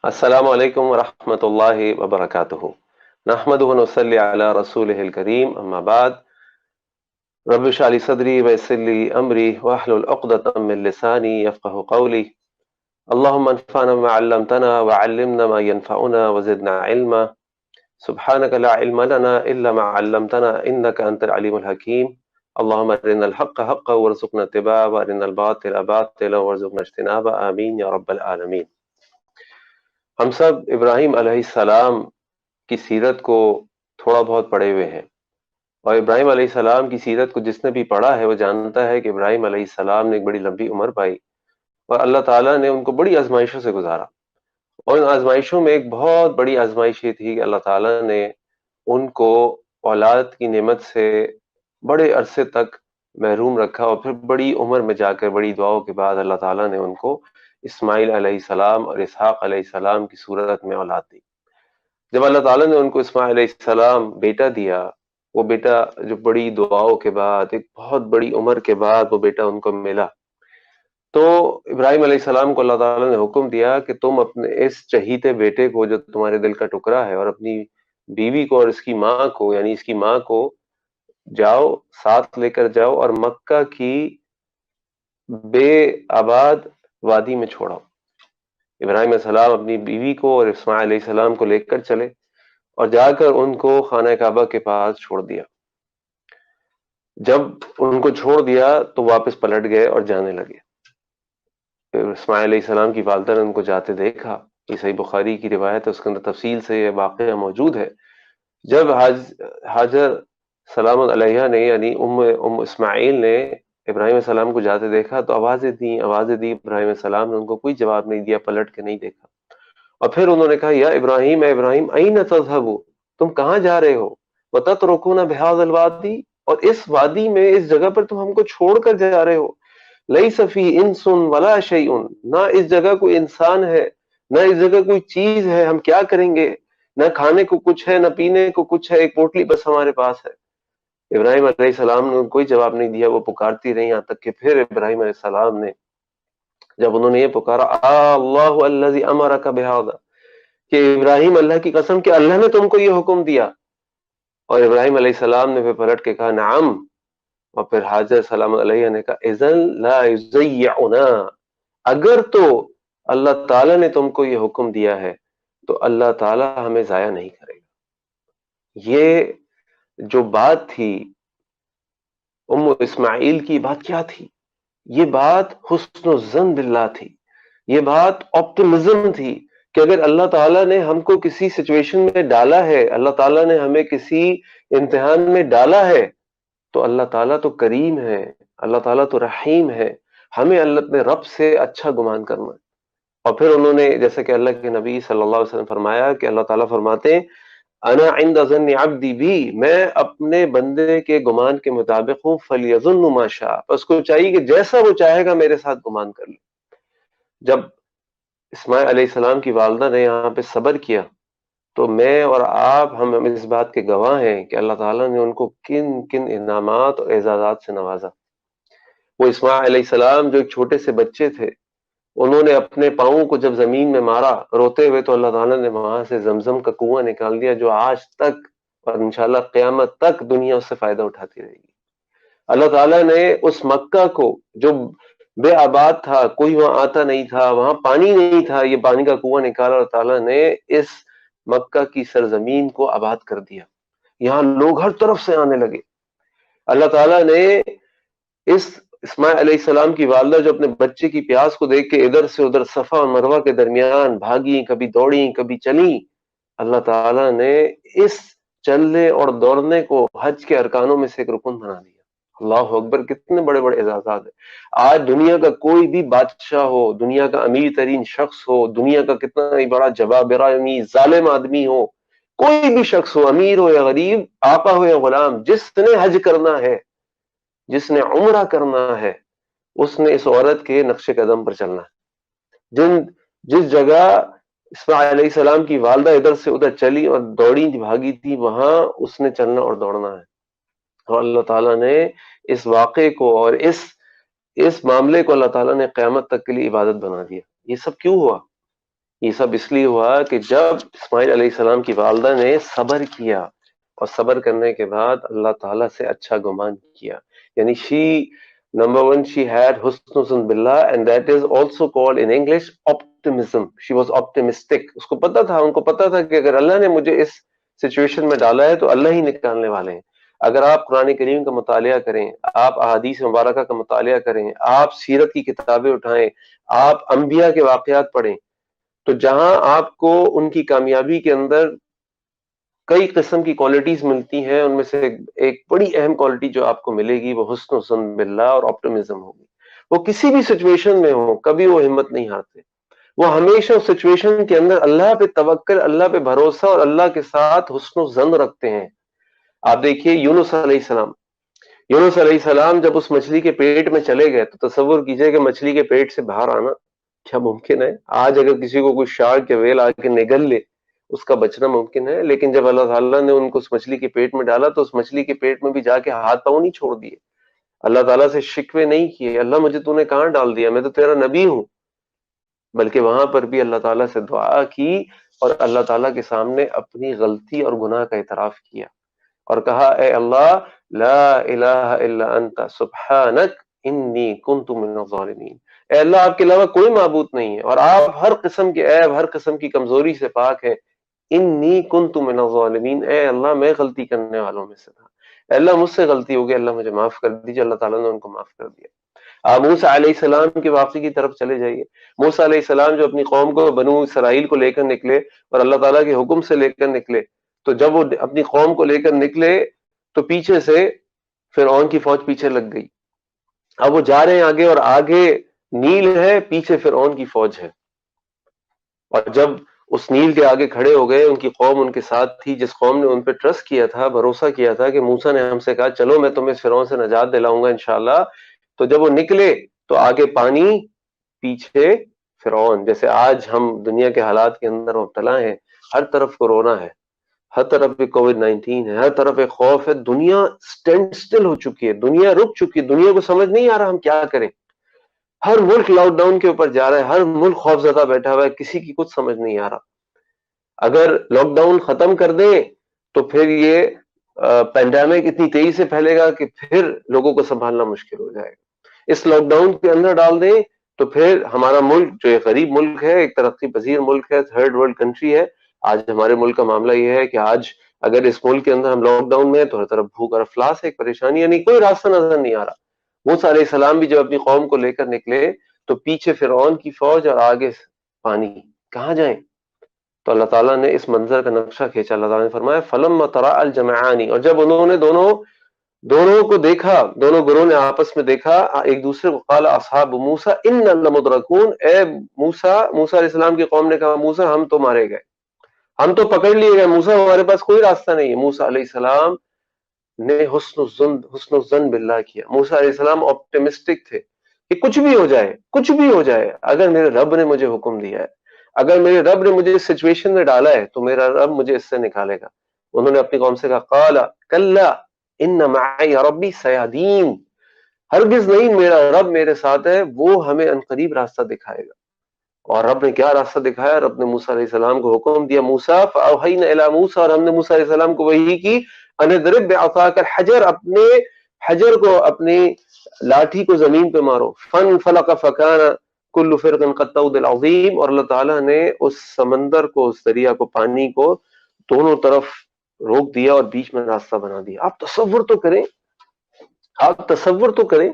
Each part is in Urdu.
السلام علیکم ورحمۃ اللہ وبرکاتہ۔ نحمد ونصلی علی رسول الکریم، اما بعد۔ رب اشرح لی صدری ویسر لی امری واحلل عقدۃ من لسانی یفقہوا قولی۔ اللہم انفعنا بما علمتنا وعلمنا ما ينفعنا وزدنا علما۔ سبحانک لا علم لنا الا ما علمتنا انک انت العلیم الحکیم۔ اللہم ارنا الحق حقا وارزقنا اتباعہ وارنا الباطل باطلا وارزقنا اجتنابہ، آمین یا رب العالمین۔ ہم سب ابراہیم علیہ السلام کی سیرت کو تھوڑا بہت پڑھے ہوئے ہیں، اور ابراہیم علیہ السلام کی سیرت کو جس نے بھی پڑھا ہے وہ جانتا ہے کہ ابراہیم علیہ السلام نے ایک بڑی لمبی عمر پائی، اور اللہ تعالیٰ نے ان کو بڑی آزمائشوں سے گزارا، اور ان آزمائشوں میں ایک بہت بڑی آزمائش یہ تھی کہ اللہ تعالیٰ نے ان کو اولاد کی نعمت سے بڑے عرصے تک محروم رکھا، اور پھر بڑی عمر میں جا کر بڑی دعاؤں کے بعد اللہ تعالیٰ نے ان کو اسماعیل علیہ السلام اور اسحاق علیہ السلام کی صورت میں اولاد دی۔ جب اللہ تعالیٰ نے ان کو اسماعیل علیہ السلام بیٹا دیا، وہ بیٹا جو بڑی دعاؤں کے بعد ایک بہت بڑی عمر کے بعد وہ بیٹا ان کو ملا، تو ابراہیم علیہ السلام کو اللہ تعالیٰ نے حکم دیا کہ تم اپنے اس چہیتے بیٹے کو جو تمہارے دل کا ٹکڑا ہے، اور اپنی بیوی کو اور اس کی ماں کو، یعنی اس کی ماں کو جاؤ، ساتھ لے کر جاؤ، اور مکہ کی بے آباد وادی میں چھوڑاؤ۔ ابراہیم علیہ السلام اپنی بیوی کو اور اسماعیل علیہ السلام کو لے کر چلے، اور جا کر ان کو خانہ کعبہ کے پاس چھوڑ دیا۔ جب ان کو چھوڑ دیا تو واپس پلٹ گئے اور جانے لگے۔ پھر اسماعیل علیہ السلام کی والدہ نے ان کو جاتے دیکھا، یہ صحیح بخاری کی روایت ہے، اس کے اندر تفصیل سے یہ واقعہ موجود ہے۔ جب حاجر سلام علیہ نے، یعنی ام اسماعیل نے ابراہیم علیہ السلام کو جاتے دیکھا تو آوازیں دی ابراہیم علیہ السلام نے ان کو کوئی جواب نہیں دیا، پلٹ کے نہیں دیکھا، اور پھر انہوں نے کہا یا ابراہیم، اے ابراہیم، این تذہبوا، تم کہاں جا رہے ہو؟ وتترکون بہذا الوادی، اور اس وادی میں، اس جگہ پر تم ہم کو چھوڑ کر جا رہے ہو۔ لیس فی انس ولا شیء، نہ اس جگہ کوئی انسان ہے، نہ اس جگہ کوئی چیز ہے، ہم کیا کریں گے؟ نہ کھانے کو کچھ ہے، نہ پینے کو کچھ ہے، ایک پوٹلی بس ہمارے پاس ہے۔ ابراہیم علیہ السلام نے کوئی جواب نہیں دیا، وہ پکارتی رہی، یہاں تک کہ پھر ابراہیم علیہ السلام نے، جب انہوں نے یہ پکارا اللہ الذی امرک بہذا، کہ ابراہیم، اللہ کی قسم کہ اللہ نے تم کو یہ حکم دیا، اور ابراہیم علیہ السلام نے پھر پلٹ کے کہا نعم، اور پھر حاجر سلام علیہ نے کہا اذن لا یضیعنا، اگر تو اللہ تعالیٰ نے تم کو یہ حکم دیا ہے تو اللہ تعالیٰ ہمیں ضائع نہیں کرے گا۔ یہ جو بات تھی ام اسماعیل کی، بات کیا تھی؟ یہ بات حسن الظن باللہ تھی، یہ بات آپٹمزم تھی کہ اگر اللہ تعالیٰ نے ہم کو کسی سچویشن میں ڈالا ہے، اللہ تعالیٰ نے ہمیں کسی امتحان میں ڈالا ہے، تو اللہ تعالیٰ تو کریم ہے، اللہ تعالیٰ تو رحیم ہے، ہمیں اللہ اپنے رب سے اچھا گمان کرنا ہے۔ اور پھر انہوں نے، جیسا کہ اللہ کے نبی صلی اللہ علیہ وسلم فرمایا کہ اللہ تعالیٰ فرماتے ہیں انا عند ظن عبدی بی، میں اپنے بندے کے گمان کے مطابق ہوں، فلیظن ما شاء، اس کو چاہیے کہ جیسا وہ چاہے گا میرے ساتھ گمان کر لے۔ جب اسماعیل علیہ السلام کی والدہ نے یہاں پہ صبر کیا تو میں اور آپ، ہم اس بات کے گواہ ہیں کہ اللہ تعالیٰ نے ان کو کن کن انعامات اور اعزازات سے نوازا۔ وہ اسماعیل علیہ السلام جو ایک چھوٹے سے بچے تھے، انہوں نے اپنے پاؤں کو جب زمین میں مارا روتے ہوئے، تو اللہ تعالیٰ نے وہاں سے زمزم کا کنواں نکال دیا، جو آج تک اور انشاءاللہ قیامت تک دنیا اس سے فائدہ اٹھاتی رہے گی۔ اللہ تعالیٰ نے اس مکہ کو جو بے آباد تھا، کوئی وہاں آتا نہیں تھا، وہاں پانی نہیں تھا، یہ پانی کا کنواں نکالا، اللہ تعالیٰ نے اس مکہ کی سرزمین کو آباد کر دیا، یہاں لوگ ہر طرف سے آنے لگے۔ اللہ تعالیٰ نے اس اسماعیل علیہ السلام کی والدہ جو اپنے بچے کی پیاس کو دیکھ کے ادھر سے ادھر صفا اور مروہ کے درمیان بھاگی، کبھی دوڑی کبھی چلی، اللہ تعالیٰ نے اس چلنے اور دوڑنے کو حج کے ارکانوں میں سے ایک رکن بنا دیا۔ اللہ اکبر، کتنے بڑے بڑے اعزازات ہیں۔ آج دنیا کا کوئی بھی بادشاہ ہو، دنیا کا امیر ترین شخص ہو، دنیا کا کتنا ہی بڑا جبابرہ ظالم آدمی ہو، کوئی بھی شخص ہو، امیر ہو یا غریب، آقا ہو یا غلام، جس نے حج کرنا ہے، جس نے عمرہ کرنا ہے، اس نے اس عورت کے نقش قدم پر چلنا ہے۔ جس جگہ اسماعیل علیہ السلام کی والدہ ادھر سے ادھر چلی اور دوڑی بھاگی تھی، وہاں اس نے چلنا اور دوڑنا ہے۔ اور اللہ تعالیٰ نے اس واقعے کو اور اس معاملے کو اللہ تعالیٰ نے قیامت تک کے لیے عبادت بنا دیا۔ یہ سب کیوں ہوا؟ یہ سب اس لیے ہوا کہ جب اسماعیل علیہ السلام کی والدہ نے صبر کیا، اور صبر کرنے کے بعد اللہ تعالیٰ سے اچھا گمان کیا، یعنی number one, she had husn zan billah, and that is also called in English optimism. She was optimistic. اس کو پتا تھا، ان کو پتا تھا کہ اگر اللہ نے مجھے اس سچویشن میں ڈالا ہے تو اللہ ہی نکالنے والے ہیں۔ اگر آپ قرآن کریم کا مطالعہ کریں، آپ احادیث مبارکہ کا مطالعہ کریں، آپ سیرت کی کتابیں اٹھائیں، آپ انبیاء کے واقعات پڑھیں، تو جہاں آپ کو ان کی کامیابی کے اندر کئی قسم کی کوالٹیز ملتی ہیں، ان میں سے ایک بڑی اہم کوالٹی جو آپ کو ملے گی وہ حسن ظن باللہ اور آپٹمزم ہوگی۔ وہ کسی بھی سچویشن میں ہو، کبھی وہ ہمت نہیں ہارتے، وہ ہمیشہ اس سچویشن کے اندر اللہ پہ توکل، اللہ پہ بھروسہ اور اللہ کے ساتھ حسن و ظن رکھتے ہیں۔ آپ دیکھیے یونس علیہ السلام، یونس علیہ السلام جب اس مچھلی کے پیٹ میں چلے گئے تو تصور کیجئے کہ مچھلی کے پیٹ سے باہر آنا کیا ممکن ہے؟ آج اگر کسی کو کوئی شارک یا ویل آ کے نگل لے، اس کا بچنا ممکن ہے، لیکن جب اللہ تعالیٰ نے ان کو اس مچھلی کے پیٹ میں ڈالا تو اس مچھلی کے پیٹ میں بھی جا کے ہاتھ پاؤں نہیں چھوڑ دیے، اللہ تعالیٰ سے شکوے نہیں کیے، اللہ مجھے تو نے کہاں ڈال دیا، میں تو تیرا نبی ہوں، بلکہ وہاں پر بھی اللہ تعالیٰ سے دعا کی اور اللہ تعالیٰ کے سامنے اپنی غلطی اور گناہ کا اعتراف کیا اور کہا اے اللہ لا الہ الا انت سبحانک انی کنت من الظالمین، اے اللہ آپ کے علاوہ کوئی معبود نہیں ہے اور آپ ہر قسم کے عیب، ہر قسم کی کمزوری سے پاک ہے۔ انی کنت من الظالمین، اے اللہ میں غلطی کرنے والوں میں سے تھا، اے اللہ مجھ سے غلطی ہو گئی، اللہ مجھے معاف کر دیجیے۔ اللہ تعالیٰ نے ان کو معاف کر دیا۔ آپ موسیٰ علیہ السلام کے واقعے کی طرف چلے جائیے۔ موسیٰ علیہ السلام جو اپنی قوم کو، بنو اسرائیل کو لے کر نکلے اور اللہ تعالیٰ کے حکم سے لے کر نکلے، تو جب وہ اپنی قوم کو لے کر نکلے تو پیچھے سے فرعون کی فوج پیچھے لگ گئی۔ اب وہ جا رہے ہیں آگے، اور آگے نیل ہے، پیچھے فرعون کی فوج ہے، اور جب اس نیل کے آگے کھڑے ہو گئے، ان کی قوم ان کے ساتھ تھی، جس قوم نے ان پہ ٹرسٹ کیا تھا، بھروسہ کیا تھا کہ موسیٰ نے ہم سے کہا چلو میں تمہیں اس فرعون سے نجات دلاؤں گا انشاءاللہ، تو جب وہ نکلے تو آگے پانی، پیچھے فرعون۔ جیسے آج ہم دنیا کے حالات کے اندر مبتلا ہیں، ہر طرف کورونا ہے، ہر طرف ایک کووڈ-19 ہے، ہر طرف ایک خوف ہے، دنیا سٹینڈ سٹل ہو چکی ہے، دنیا رک چکی ہے، دنیا کو سمجھ نہیں آ رہا ہم کیا کریں، ہر ملک لاک ڈاؤن کے اوپر جا رہا ہے، ہر ملک خوف زدہ بیٹھا ہوا ہے، کسی کی کچھ سمجھ نہیں آ رہا۔ اگر لاک ڈاؤن ختم کر دیں تو پھر یہ پینڈیمک اتنی تیزی سے پھیلے گا کہ پھر لوگوں کو سنبھالنا مشکل ہو جائے گا۔ اس لاک ڈاؤن کے اندر ڈال دیں تو پھر ہمارا ملک جو ایک غریب ملک ہے، ایک ترقی پذیر ملک ہے، تھرڈ ورلڈ کنٹری ہے، آج ہمارے ملک کا معاملہ یہ ہے کہ آج اگر اس ملک کے اندر ہم لاک ڈاؤن میں ہیں تو ہر طرف بھوک اور افلاس ہے، ایک پریشانی، یعنی کوئی راستہ نظر نہیں آ رہا۔ موسیٰ علیہ السلام بھی جب اپنی قوم کو لے کر نکلے تو پیچھے فرعون کی فوج اور آگے پانی، کہاں جائیں؟ تو اللہ تعالیٰ نے اس منظر کا نقشہ کھینچا۔ اللہ تعالیٰ نے فرمایا فَلَمَّا تَرَأَى الْجَمْعَانِ، اور جب انہوں نے دونوں کو دیکھا، دونوں گروہ نے آپس میں دیکھا ایک دوسرے کو، قال اصحاب موسیٰ اِنَّا لَمُدْرَكُونَ، اے موسیٰ علیہ السلام کی قوم نے کہا موسیٰ ہم تو مارے گئے، ہم تو پکڑ لیے گئے، موسیٰ ہمارے پاس کوئی راستہ نہیں ہے۔ موسیٰ علیہ السلام نے حسن الظن باللہ کیا۔ موسیٰ علیہ السلام آپٹمسٹک تھے کہ کچھ بھی ہو جائے، کچھ بھی ہو جائے، اگر میرے رب نے مجھے حکم دیا ہے، اگر میرے رب نے مجھے اس سچویشن میں ڈالا ہے تو میرا رب مجھے اس سے نکالے گا۔ انہوں نے اپنی قوم سے کہا قال کلا ان معی ربی سیہدین، ہرگز نہیں، میرا رب میرے ساتھ ہے، وہ ہمیں عنقریب راستہ دکھائے گا۔ اور رب نے کیا راستہ دکھایا؟ رب نے موسیٰ علیہ السلام کو حکم دیا موسیٰ فاوحینا الی موسیٰ، اور ہم نے موسیٰ علیہ السلام کو وحی کی ان اضرب بعصاک الحجر، اپنے حجر کو، اپنی لاٹھی کو زمین پہ مارو، فانفلق فکان کل فرق کالطود العظیم، اور اللہ تعالیٰ نے اس سمندر کو، اس دریا کو، پانی کو دونوں طرف روک دیا اور بیچ میں راستہ بنا دیا۔ آپ تصور تو کریں، آپ تصور تو کریں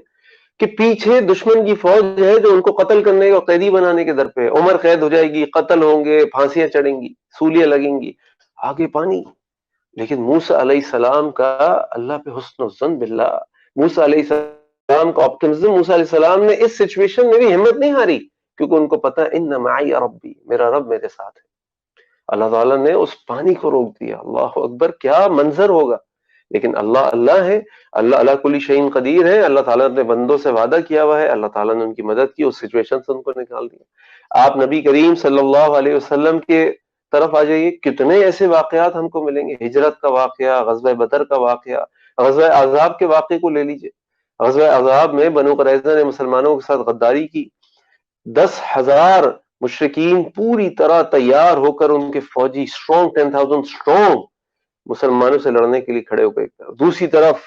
کہ پیچھے دشمن کی فوج ہے جو ان کو قتل کرنے اور قیدی بنانے کے در پہ، عمر قید ہو جائے گی، قتل ہوں گے، پھانسیاں چڑھیں گی، سولیاں لگیں گی، آگے پانی۔ لیکن موسیٰ علیہ السلام کا اللہ پہ حسن الظن باللہ، موسیٰ علیہ السلام کا آپٹمزم، موسیٰ علیہ السلام نے اس سچویشن میں بھی ہمت نہیں ہاری، کیونکہ ان کو پتا ان معی ربی، میرا رب میرے ساتھ ہے۔ اللہ تعالیٰ نے اس پانی کو روک دیا، اللہ اکبر، کیا منظر ہوگا! لیکن اللہ ہے، اللہ علی کل شیء قدیر ہے، اللہ تعالیٰ نے اپنے بندوں سے وعدہ کیا ہوا ہے، اللہ تعالیٰ نے ان کی مدد کی، اس سچویشن سے ان کو نکال دیا۔ آپ نبی کریم صلی اللہ علیہ وسلم کے طرف آ جائیے، کتنے ایسے واقعات ہم کو ملیں گے، ہجرت کا واقعہ، غزوہ بدر کا واقعہ، غزوہ احزاب کے واقعے کو لے لیجئے۔ غزوہ احزاب میں بنو قریظہ نے مسلمانوں کے ساتھ غداری کی، 10,000 مشرکین پوری طرح تیار ہو کر ان کے فوجی اسٹرانگ 10,000 اسٹرانگ مسلمانوں سے لڑنے کے لیے کھڑے ہو گئے، دوسری طرف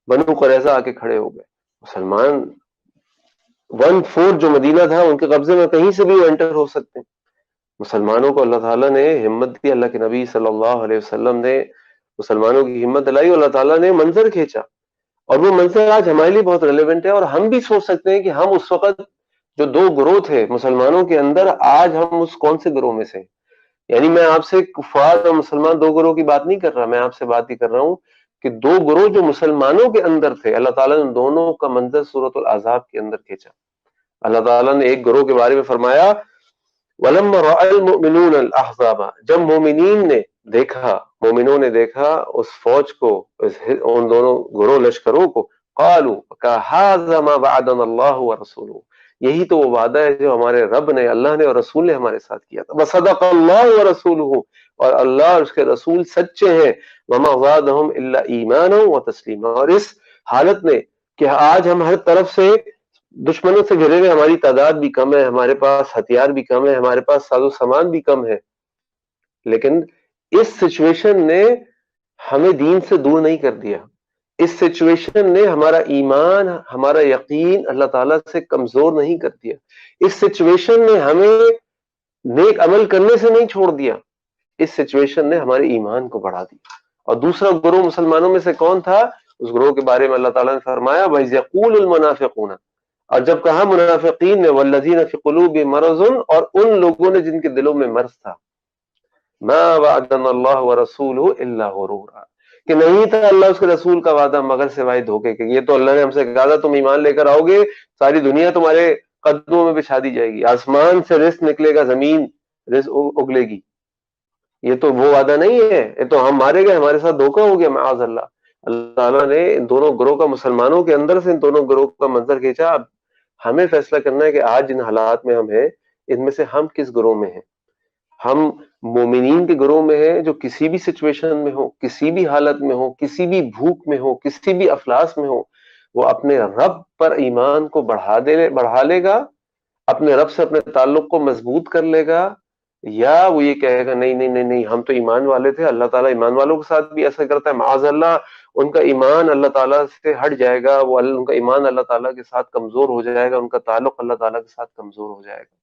بنو قریظہ آ کے کھڑے ہو گئے۔ مسلمان 1/4 جو مدینہ تھا ان کے قبضے میں کہیں سے بھی وہ انٹر ہو سکتے ہیں۔ مسلمانوں کو اللہ تعالیٰ نے ہمت دی، اللہ کے نبی صلی اللہ علیہ وسلم نے مسلمانوں کی ہمت دلائی، اللہ تعالیٰ نے منظر کھینچا، اور وہ منظر آج ہمارے لیے بہت ریلیونٹ ہے، اور ہم بھی سوچ سکتے ہیں کہ ہم اس وقت جو دو گروہ تھے مسلمانوں کے اندر، آج ہم اس کون سے گروہ میں سے ہیں۔ یعنی میں آپ سے کفار اور مسلمان دو گروہ کی بات نہیں کر رہا، میں آپ سے بات ہی کر رہا ہوں کہ دو گروہ جو مسلمانوں کے اندر تھے، اللہ تعالیٰ نے دونوں کا منظر سورۃ الاحزاب کے اندر کھینچا۔ اللہ تعالیٰ نے ایک گروہ کے بارے میں فرمایا وَلَمَّا رَأَى الْمُؤْمِنُونَ الْأَحْزَابَ، جب مومنین نے دیکھا، مومنوں نے دیکھا اس فوج کو، ان دونوں گروہ لشکروں کو، قالوا هَذَا مَا وَعَدَنَا اللَّهُ وَرَسُولُهُ، یہی تو وہ وعدہ ہے جو ہمارے رب نے، اللہ نے اور رسول نے ہمارے ساتھ کیا تھا۔ وَصَدَقَ اللَّهُ وَرَسُولُهُ، اور اللہ اور اس کے رسول سچے ہیں۔ وَمَا زَادَهُمْ إِلَّا إِيمَانًا وَتَسْلِيمًا، اور اس حالت میں کہ آج ہم ہر طرف سے دشمنوں سے گھرے ہوئے، ہماری تعداد بھی کم ہے، ہمارے پاس ہتھیار بھی کم ہے، ہمارے پاس ساز و سامان بھی کم ہے، لیکن اس سچویشن نے ہمیں دین سے دور نہیں کر دیا۔ اس سچویشن نے ہمارا ایمان، ہمارا یقین اللہ تعالیٰ سے کمزور نہیں کر دیا۔ اس سچویشن نے ہمیں نیک عمل کرنے سے نہیں چھوڑ دیا، اس سچویشن نے ہمارے ایمان کو بڑھا دیا۔ اور دوسرا گروہ مسلمانوں میں سے کون تھا؟ اس گروہ کے بارے میں اللہ تعالیٰ نے فرمایا وَإِذْ يَقُولُ الْمُنَافِقُونَ، اور جب کہا منافقین نے، وَالَّذِينَ فِي قُلُوبِهِم مَرَضٌ، اور ان لوگوں نے جن کے دلوں میں مرض تھا، مَا وَعَدَنَا اللَّهُ وَرَسُولُهُ إِلَّا غُرُورًا، کہ نہیں تھا اللہ اس کے رسول کا وعدہ مگر سوائے دھوکے کے۔ یہ تو اللہ نے ہم سے کہا تھا تم ایمان لے کر آؤ گے، ساری دنیا تمہارے قدموں میں بچھا دی جائے گی، آسمان سے رزق نکلے گا، زمین رزق اگلے گی۔ یہ تو وہ وعدہ نہیں ہے، یہ تو ہم مارے گئے، ہمارے ساتھ دھوکہ ہو گیا، معاذ اللہ۔ اللہ تعالیٰ نے ان دونوں گروہ کا، مسلمانوں کے اندر سے ان دونوں گروہ کا منظر کھینچا۔ اب ہمیں فیصلہ کرنا ہے کہ آج جن حالات میں ہم ہیں، ان میں سے ہم کس گروہ میں ہیں۔ ہم مومنین کے گروہ میں ہیں جو کسی بھی سچویشن میں ہو، کسی بھی حالت میں ہو، کسی بھی بھوک میں ہو، کسی بھی افلاس میں ہو، وہ اپنے رب پر ایمان کو بڑھا لے گا، اپنے رب سے اپنے تعلق کو مضبوط کر لے گا، یا وہ یہ کہے گا نہیں نہیں نہیں نہیں، ہم تو ایمان والے تھے، اللہ تعالیٰ ایمان والوں کے ساتھ بھی ایسا کرتا ہے، معاذ اللہ ان کا ایمان اللہ تعالیٰ سے ہٹ جائے گا، وہ ان کا ایمان اللہ تعالیٰ کے ساتھ کمزور ہو جائے گا، ان کا تعلق اللہ تعالیٰ کے ساتھ کمزور ہو جائے گا۔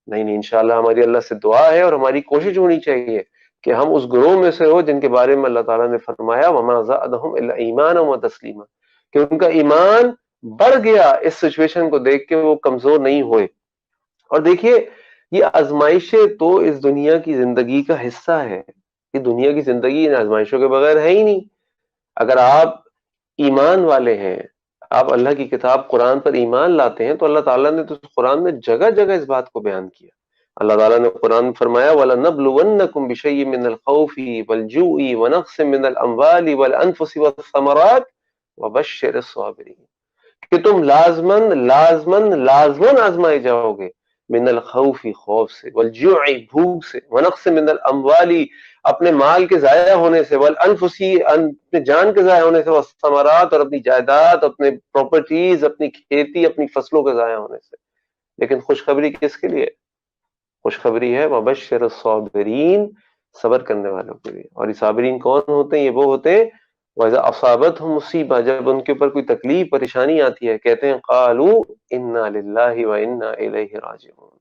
نہیں نہیں، انشاءاللہ ہماری اللہ سے دعا ہے اور ہماری کوشش ہونی چاہیے کہ ہم اس گروہ میں سے ہو جن کے بارے میں اللہ تعالیٰ نے فرمایا وَمَا زَادَهُمْ إِلَّا إِيمَانًا وَتَسْلِيمًا، کہ ان کا ایمان بڑھ گیا اس سچویشن کو دیکھ کے، وہ کمزور نہیں ہوئے۔ اور دیکھیے یہ آزمائشیں تو اس دنیا کی زندگی کا حصہ ہے، یہ دنیا کی زندگی ان آزمائشوں کے بغیر ہے ہی نہیں۔ اگر آپ ایمان والے ہیں، آپ اللہ کی کتاب قرآن پر ایمان لاتے ہیں، تو اللہ تعالیٰ نے تو قرآن میں جگہ جگہ اس بات کو بیان کیا۔ اللہ تعالیٰ نے قرآن میں فرمایا وَلَنَبْلُوَنَّكُمْ بِشَيْءٍ مِّنَ الْخَوْفِ وَالْجُوعِ وَنَقْصٍ مِّنَ الْأَمْوَالِ وَالْأَنفُسِ وَالثَّمَرَاتِ وَبَشِّرِ الصَّابِرِينَ، کہ تم لازماً آزمائے جاؤ گے، من الخوف خوف سے، والجوع بھوک سے، ونقص من الاموال اپنے مال کے ضائع ہونے سے، والانفس اپنے جان کے ضائع ہونے سے، والثمرات اور اپنی جائیداد، اپنے پراپرٹیز، اپنی کھیتی، اپنی فصلوں کے ضائع ہونے سے۔ لیکن خوشخبری کس کے لیے؟ خوشخبری ہے وبشر الصابرین، صبر کرنے والوں کے لیے۔ اور یہ صابرین کون ہوتے ہیں؟ یہ وہ ہوتے ہیں وَإِذَا أَصَابَتْهُم مُّصِیبَۃٌ، جب ان کے اوپر کوئی تکلیف پریشانی آتی ہے، کہتے ہیں قَالُوا إِنَّا لِلَّهِ وَإِنَّا إِلَيْهِ راجعون،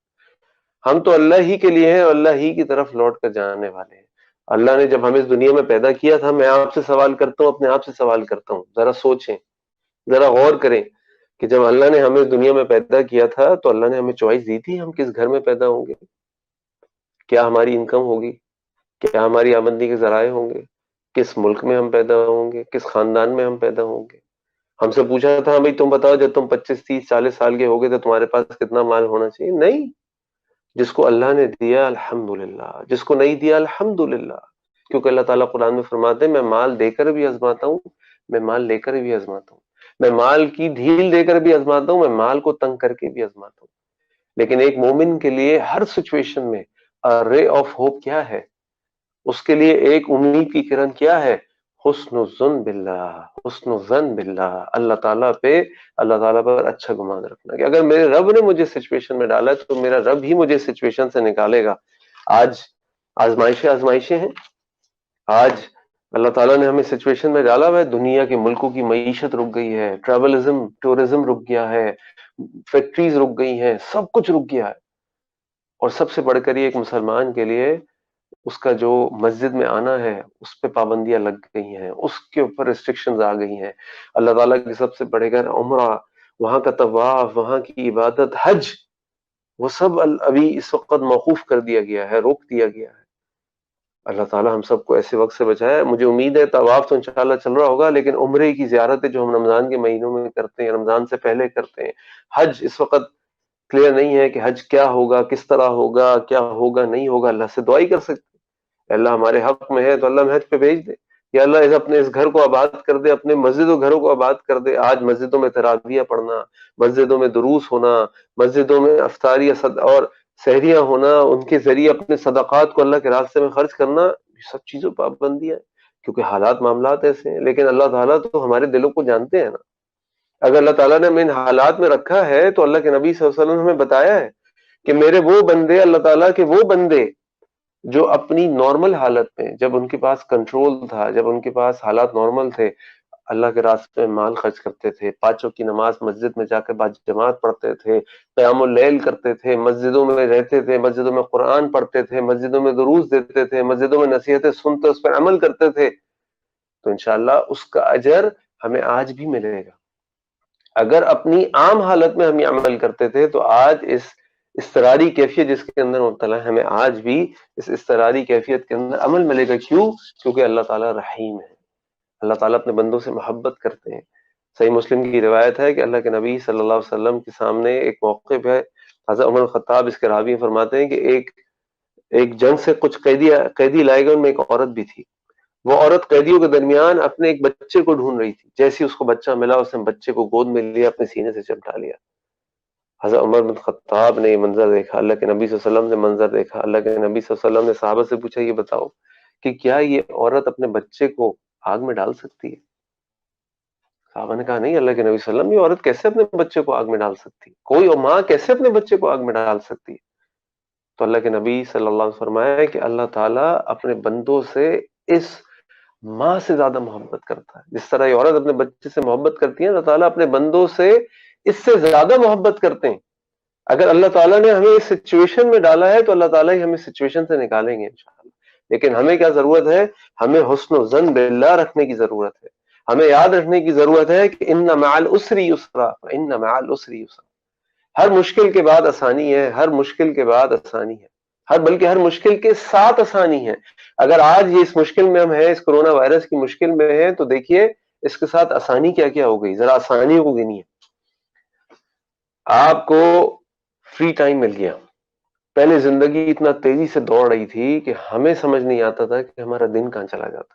ہم تو اللہ ہی کے لیے ہیں اور اللہ ہی کی طرف لوٹ کر جانے والے ہیں۔ اللہ نے جب ہمیں اس دنیا میں پیدا کیا تھا، میں آپ سے سوال کرتا ہوں، اپنے آپ سے سوال کرتا ہوں، ذرا سوچیں، ذرا غور کریں کہ جب اللہ نے ہمیں اس دنیا میں پیدا کیا تھا تو اللہ نے ہمیں چوائس دی تھی ہم کس گھر میں پیدا ہوں گے، کیا ہماری انکم ہوگی، کیا ہماری آمدنی کے ذرائع ہوں گے، کس ملک میں ہم پیدا ہوں گے، کس خاندان میں ہم پیدا ہوں گے۔ ہم سے پوچھا تھا بھائی تم بتاؤ جب تم 25 30 40 سال کے ہوگے تو تمہارے پاس کتنا مال ہونا چاہیے؟ نہیں، جس کو اللہ نے دیا الحمدللہ، جس کو نہیں دیا الحمدللہ، کیونکہ اللہ تعالیٰ قرآن میں فرماتے ہیں میں مال دے کر بھی آزماتا ہوں، میں مال لے کر بھی آزماتا ہوں، میں مال کی ڈھیل دے کر بھی آزماتا ہوں، میں مال کو تنگ کر کے بھی آزماتا ہوں۔ لیکن ایک مومن کے لیے ہر سچویشن میں رے آف ہوپ کیا ہے؟ اس کے لیے ایک امید کی کرن کیا ہے؟ حسن الظن باللہ، حسن الظن باللہ، اللہ تعالیٰ پہ، اللہ تعالیٰ پر اچھا گمان رکھنا کہ اگر میرے رب نے مجھے سچویشن میں ڈالا ہے تو میرا رب ہی مجھے سچویشن سے نکالے گا. آج آزمائشیں ہیں. آج اللہ تعالیٰ نے ہمیں سچویشن میں ڈالا ہوا ہے، دنیا کے ملکوں کی معیشت رک گئی ہے، ٹورزم رک گیا ہے، فیکٹریز رک گئی ہیں، سب کچھ رک گیا ہے. اور سب سے بڑھ کر یہ ایک مسلمان کے لیے اس کا جو مسجد میں آنا ہے اس پہ پابندیاں لگ گئی ہیں، اس کے اوپر ریسٹرکشنز آ گئی ہیں. اللہ تعالیٰ کی سب سے بڑھ کر عمرہ، وہاں کا طواف، وہاں کی عبادت، حج، وہ سب ابھی اس وقت موقوف کر دیا گیا ہے، روک دیا گیا ہے. اللہ تعالیٰ ہم سب کو ایسے وقت سے بچائے. مجھے امید ہے طواف تو انشاءاللہ چل رہا ہوگا، لیکن عمرے کی زیارتیں جو ہم رمضان کے مہینوں میں کرتے ہیں، رمضان سے پہلے کرتے ہیں، حج اس وقت کلیئر نہیں ہے کہ حج کیا ہوگا، کس طرح ہوگا، کیا ہوگا نہیں ہوگا. اللہ سے دعا ہی کر سکتے ہیں، اللہ ہمارے حق میں ہے تو اللہ حج پہ بھیج دے، یا اللہ اپنے اس گھر کو آباد کر دے، اپنے مسجد و گھروں کو آباد کر دے. آج مسجدوں میں تراویح پڑھنا، مسجدوں میں دروس ہونا، مسجدوں میں افطاری اور سحریاں ہونا، ان کے ذریعے اپنے صدقات کو اللہ کے راستے میں خرچ کرنا، یہ سب چیزوں پر پابندی ہے کیونکہ حالات معاملات ایسے ہیں. لیکن اللہ تعالیٰ تو ہمارے دلوں کو جانتے ہیں نا. اگر اللہ تعالیٰ نے ہمیں ان حالات میں رکھا ہے تو اللہ کے نبی صلی اللہ علیہ وسلم نے ہمیں بتایا ہے کہ میرے وہ بندے، اللہ تعالیٰ کے وہ بندے جو اپنی نارمل حالت میں، جب ان کے پاس کنٹرول تھا، جب ان کے پاس حالات نارمل تھے، اللہ کے راستے میں مال خرچ کرتے تھے، پانچوں کی نماز مسجد میں جا کر با جماعت پڑھتے تھے، قیام اللیل کرتے تھے، مسجدوں میں رہتے تھے، مسجدوں میں قرآن پڑھتے تھے، مسجدوں میں دروس دیتے تھے، مسجدوں میں نصیحتیں سنتے اس پر عمل کرتے تھے، تو انشاءاللہ اس کا اجر ہمیں آج بھی ملے گا. اگر اپنی عام حالت میں ہم یہ عمل کرتے تھے تو آج اس اضطراری کیفیت جس کے اندر مبتلا ہے، ہمیں آج بھی اس اضطراری کیفیت کے اندر عمل ملے گا. کیوں؟ کیونکہ اللہ تعالیٰ رحیم ہے، اللہ تعالیٰ اپنے بندوں سے محبت کرتے ہیں. صحیح مسلم کی روایت ہے کہ اللہ کے نبی صلی اللہ علیہ وسلم کے سامنے ایک موقع پہ حضرت عمر خطاب اس کے راوی فرماتے ہیں کہ ایک جنگ سے کچھ قیدی لائے گئے، ان میں ایک عورت بھی تھی. وہ عورت قیدیوں کے درمیان اپنے ایک بچے کو ڈھونڈ رہی تھی. جیسے اس کو بچہ ملا، اس نے بچے کو گود میں لیا، اپنے سینے سے چمٹا لیا. حضرت عمر بن خطاب نے یہ منظر دیکھا، اللہ کے نبی صلی اللہ علیہ وسلم نے منظر دیکھا. اللہ کے نبی صلی اللہ علیہ وسلم نے صحابہ سے پوچھا، یہ بتاؤ کہ کیا یہ عورت اپنے بچے کو آگ میں ڈال سکتی ہے؟ صحابہ نے کہا نہیں اللہ کے نبی صلی اللہ علیہ وسلم، یہ عورت کیسے اپنے بچے کو آگ میں ڈال سکتی ہے؟ کوئی ماں کیسے اپنے بچے کو آگ میں ڈال سکتی ہے؟ تو اللہ کے نبی صلی اللہ علیہ وسلم فرمایا کہ اللہ تعالیٰ اپنے بندوں سے اس ماں سے زیادہ محبت کرتا ہے. جس طرح یہ عورت اپنے بچے سے محبت کرتی ہے، اللہ تعالیٰ اپنے بندوں سے اس سے زیادہ محبت کرتے ہیں. اگر اللہ تعالیٰ نے ہمیں اس سچویشن میں ڈالا ہے تو اللہ تعالیٰ ہی ہمیں سچویشن سے نکالیں گے انشاءاللہ. لیکن ہمیں کیا ضرورت ہے؟ ہمیں حسن و ظن باللہ رکھنے کی ضرورت ہے. ہمیں یاد رکھنے کی ضرورت ہے کہ ان مع العسر یسرا، ان مع العسر یسرا. ہر مشکل کے بعد آسانی ہے، ہر مشکل کے بعد آسانی ہے، بلکہ ہر مشکل کے ساتھ آسانی ہے. اگر آج یہ اس مشکل میں ہم ہیں، اس کرونا وائرس کی مشکل میں ہیں، تو دیکھیے اس کے ساتھ آسانی کیا کیا ہو گئی. ذرا آسانیوں کو گنیے. آپ کو فری ٹائم مل گیا. پہلے زندگی اتنا تیزی سے دوڑ رہی تھی کہ ہمیں سمجھ نہیں آتا تھا کہ ہمارا دن کہاں چلا جاتا.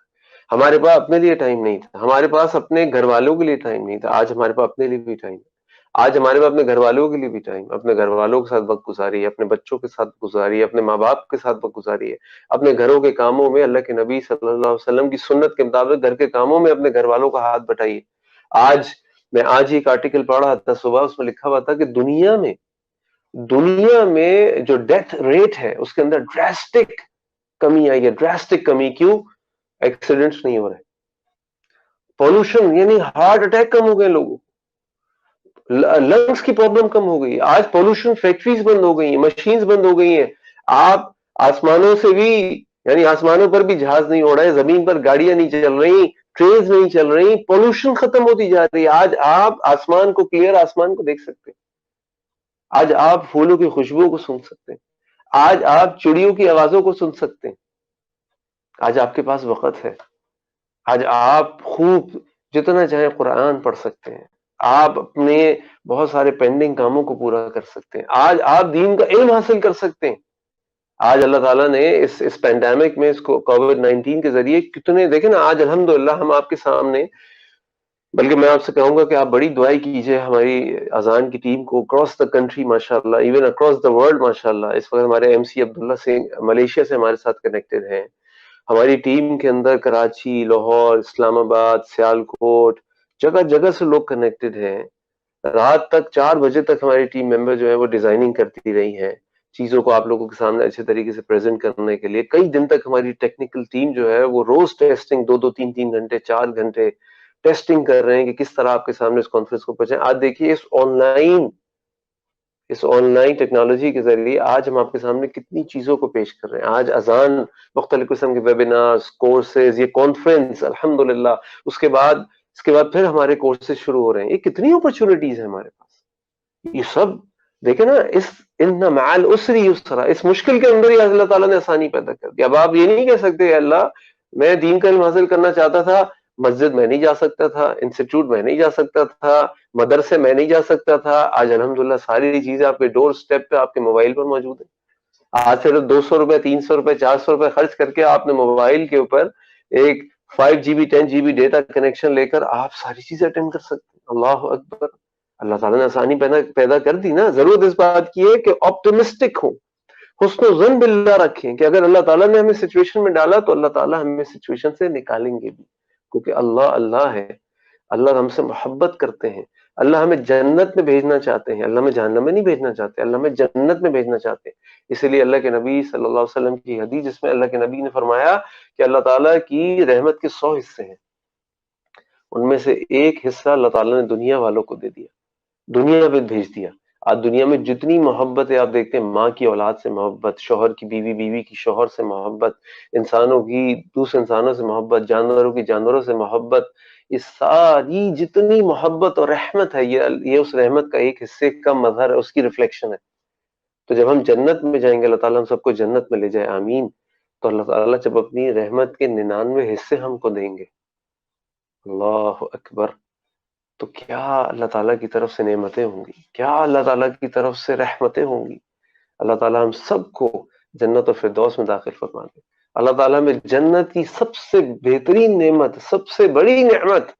ہمارے پاس اپنے لیے ٹائم نہیں تھا، ہمارے پاس اپنے گھر والوں کے لیے ٹائم نہیں تھا. آج ہمارے پاس اپنے لیے بھی ٹائم ہے. آج ہمارے پاس اپنے گھر والوں کے لیے بھی ٹائم، اپنے گھر والوں کے ساتھ وقت گزاری، اپنے بچوں کے ساتھ گزاری، اپنے ماں باپ کے ساتھ وقت گزاری ہے، اپنے گھروں کے کاموں میں اللہ کے نبی صلی اللہ علیہ وسلم کی سنت کے مطابق گھر کے کاموں میں اپنے گھر والوں کا ہاتھ بٹائیے. میں آج ایک آرٹیکل پڑھ رہا تھا صبح، اس میں لکھا ہوا تھا کہ دنیا میں جو ڈیتھ ریٹ ہے اس کے اندر ڈراسٹک کمی آئی ہے. ڈراسٹک کمی. کیوں؟ ایکسیڈنٹس نہیں ہو رہے، پولوشن یعنی ہارٹ اٹیک کم ہو گئے لوگوں، لنگس کی پرابلم کم ہو گئی. آج پولوشن، فیکٹریز بند ہو گئی ہیں، مشینز بند ہو گئی ہیں. آپ آسمانوں سے بھی، یعنی آسمانوں پر بھی جہاز نہیں اڑ رہے، زمین پر گاڑیاں نہیں چل رہی، ٹرینز نہیں چل رہی، پولوشن ختم ہوتی جا رہی ہے. آج آپ آسمان کو، کلیئر آسمان کو دیکھ سکتے ہیں. آج آپ پھولوں کی خوشبو کو سن سکتے ہیں. آج آپ چڑیوں کی آوازوں کو سن سکتے ہیں. آج آپ کے پاس وقت ہے. آج آپ خوب جتنا چاہیں قرآن پڑھ سکتے ہیں. آپ اپنے بہت سارے پینڈنگ کاموں کو پورا کر سکتے ہیں. آج آپ دین کا علم حاصل کر سکتے ہیں. آج اللہ تعالیٰ نے اس پینڈیمک میں، اس کو کووڈ-19 کے ذریعے کتنے، دیکھیں نا آج الحمدللہ ہم آپ کے سامنے. بلکہ میں آپ سے کہوں گا کہ آپ بڑی دعائیں کیجئے ہماری اذان کی ٹیم کو اکراس دا کنٹری، ماشاءاللہ، ایون اکراس دا ورلڈ ماشاءاللہ. اس وقت ہمارے MC عبداللہ سے ملیشیا سے ہمارے ساتھ کنیکٹڈ ہیں. ہماری ٹیم کے اندر کراچی، لاہور، اسلام آباد، سیالکوٹ، جگہ جگہ سے لوگ کنیکٹڈ ہیں. رات تک 4 بجے تک ہماری ٹیم ممبر جو ہے وہ ڈیزائننگ کرتی رہی ہیں چیزوں کو آپ لوگوں کے سامنے اچھے طریقے سے پریزنٹ کرنے کے لیے. کئی دن تک ہماری ٹیکنیکل ٹیم جو ہے وہ روز ٹیسٹنگ 2-3 گھنٹے 4 گھنٹے ٹیسٹنگ کر رہے ہیں کہ کس طرح آپ کے سامنے اس کانفرنس کو پہنچائیں. آج دیکھیے اس آن لائن ٹیکنالوجی کے ذریعے آج ہم آپ کے سامنے کتنی چیزوں کو پیش کر رہے ہیں. آج اذان، مختلف قسم کے ویبینارز، کورسز، یہ کانفرنس الحمدللہ. اس کے بعد پھر ہمارے کورسز شروع ہو رہے ہیں. یہ کتنی اپرچونٹیز ہیں ہمارے پاس. یہ سب دیکھیں نا، ان مع العسر یسرا، اس مشکل کے اندر ہی اللہ تعالیٰ نے آسانی پیدا کر دی. اب آپ یہ نہیں کہہ سکتے اللہ میں دین کا علم حاصل کرنا چاہتا تھا، مسجد میں نہیں جا سکتا تھا، انسٹیٹیوٹ میں نہیں جا سکتا تھا، مدرسے میں نہیں جا سکتا تھا. آج الحمدللہ ساری چیزیں آپ کے ڈور سٹیپ پہ آپ کے موبائل پر موجود ہیں. آج صرف 200 روپے، 300 روپے، 400 روپے خرچ کر کے آپ نے موبائل کے اوپر ایک 5 GB 10 GB ڈیٹا کنیکشن لے کر آپ ساری چیزیں اٹینڈ کر سکتے ہیں. اللہ اکبر. اللہ تعالیٰ نے آسانی پیدا کر دی نا. ضرورت اس بات کی ہے کہ آپٹمسٹک ہوں، حسن و ظن باللہ رکھیں کہ اگر اللہ تعالیٰ نے ہمیں سچویشن میں ڈالا تو اللہ تعالیٰ ہمیں سچویشن سے نکالیں گے بھی، کیونکہ اللہ ہے. اللہ ہم سے محبت کرتے ہیں. اللہ ہمیں جنت میں بھیجنا چاہتے ہیں. اللہ ہمیں جہنم میں نہیں بھیجنا چاہتے، اللہ ہمیں جنت میں بھیجنا چاہتے ہیں. اسی لیے اللہ کے نبی صلی اللہ علیہ وسلم کی حدیث جس میں اللہ کے نبی نے فرمایا کہ اللہ تعالیٰ کی رحمت کے 100 حصے ہیں، ان میں سے ایک حصہ اللہ تعالیٰ نے دنیا والوں کو دے دیا، دنیا میں بھیج دیا. آج دنیا میں جتنی محبت ہے آپ دیکھتے ہیں، ماں کی اولاد سے محبت، شوہر کی بیوی، بیوی کی شوہر سے محبت، انسانوں کی دوسرے انسانوں سے محبت، جانوروں کی جانوروں سے محبت. یہ ساری جتنی محبت اور رحمت ہے یہ اس رحمت کا ایک حصے کا مظہر ہے، اس کی ریفلیکشن ہے. تو جب ہم جنت میں جائیں گے، اللہ تعالیٰ ہم سب کو جنت میں لے جائے، آمین. تو اللہ تعالیٰ جب اپنی رحمت کے 99 حصے ہم کو دیں گے، اللہ اکبر، تو کیا اللہ تعالیٰ کی طرف سے نعمتیں ہوں گی، کیا اللہ تعالیٰ کی طرف سے رحمتیں ہوں گی. اللہ تعالیٰ ہم سب کو جنت و فردوس میں داخل فرما دے. اللہ تعالیٰ میں جنت کی سب سے بہترین نعمت، سب سے بڑی نعمت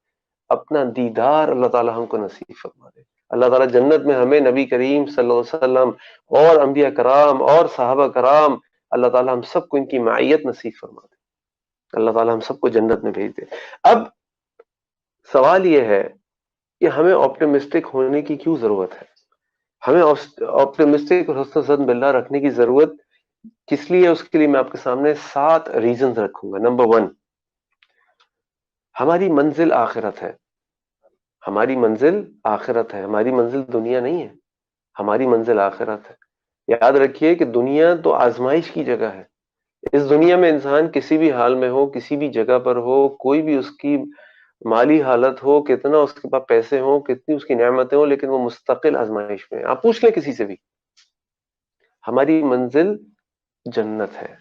اپنا دیدار اللہ تعالیٰ ہم کو نصیب فرما دے. اللہ تعالیٰ جنت میں ہمیں نبی کریم صلی اللہ علیہ وسلم اور انبیاء کرام اور صحابہ کرام، اللہ تعالیٰ ہم سب کو ان کی معیت نصیب فرما دے. اللہ تعالیٰ ہم سب کو جنت میں بھیج دے. اب سوال یہ ہے کہ ہمیں آپٹمسٹک ہونے کی کیوں ضرورت ہے؟ ہمیں آپٹمسٹک اور حسن ظن باللہ رکھنے کی ضرورت کس لیے؟ اس کے لیے میں آپ کے سامنے 7 ریزنز رکھوں گا. نمبر 1، ہماری منزل آخرت ہے. ہماری منزل آخرت ہے، ہماری منزل دنیا نہیں ہے، ہماری منزل آخرت ہے. یاد رکھیے کہ دنیا تو آزمائش کی جگہ ہے. اس دنیا میں انسان کسی بھی حال میں ہو، کسی بھی جگہ پر ہو، کوئی بھی اس کی مالی حالت ہو، کتنا اس کے پاس پیسے ہوں، کتنی اس کی نعمتیں ہوں، لیکن وہ مستقل آزمائش میں. آپ پوچھ لیں کسی سے بھی، ہماری منزل جنت ہے.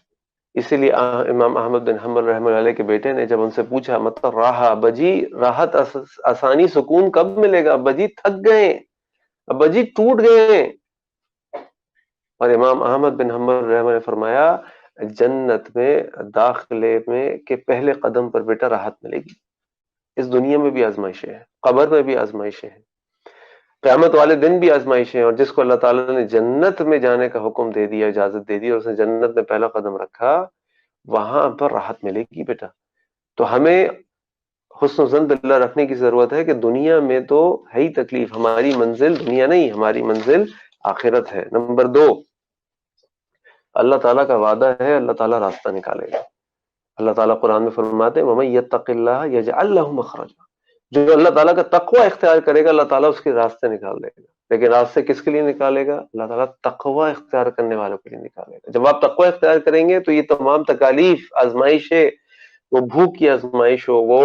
اسی لیے امام احمد بن حنبل رحمۃ اللہ علیہ کے بیٹے نے جب ان سے پوچھا مطلب بجی راحت آسانی سکون کب ملے گا؟ بجی تھک گئے، بجی ٹوٹ گئے. اور امام احمد بن حنبل رحمۃ اللہ نے فرمایا جنت میں داخلے میں کہ پہلے قدم پر بیٹا راحت ملے گی. اس دنیا میں بھی آزمائشیں ہیں، قبر میں بھی آزمائشیں ہیں، قیامت والے دن بھی آزمائشیں ہیں. اور جس کو اللہ تعالیٰ نے جنت میں جانے کا حکم دے دیا، اجازت دے دی، اور اس نے جنت میں پہلا قدم رکھا، وہاں پر راحت ملے گی بیٹا. تو ہمیں حسن و ظن باللہ رکھنے کی ضرورت ہے کہ دنیا میں تو ہے ہی تکلیف، ہماری منزل دنیا نہیں، ہماری منزل آخرت ہے. نمبر 2، اللہ تعالیٰ کا وعدہ ہے اللہ تعالیٰ راستہ نکالے گا. اللہ تعالیٰ قرآن میں فرماتے ہیں وَمَن يَتَّقِ اللَّهَ يَجْعَلْ لَهُ مَخْرَجًا. جو اللہ تعالیٰ کا تقوی اختیار کرے گا اللہ تعالیٰ اس کے راستے نکال دے گا. لیکن راستے کس کے لیے نکالے گا؟ اللہ تعالیٰ تقوی اختیار کرنے والوں کے لیے نکالے گا. جب آپ تقوی اختیار کریں گے تو یہ تمام تکالیف، آزمائشیں، وہ بھوک کی آزمائش ہو، وہ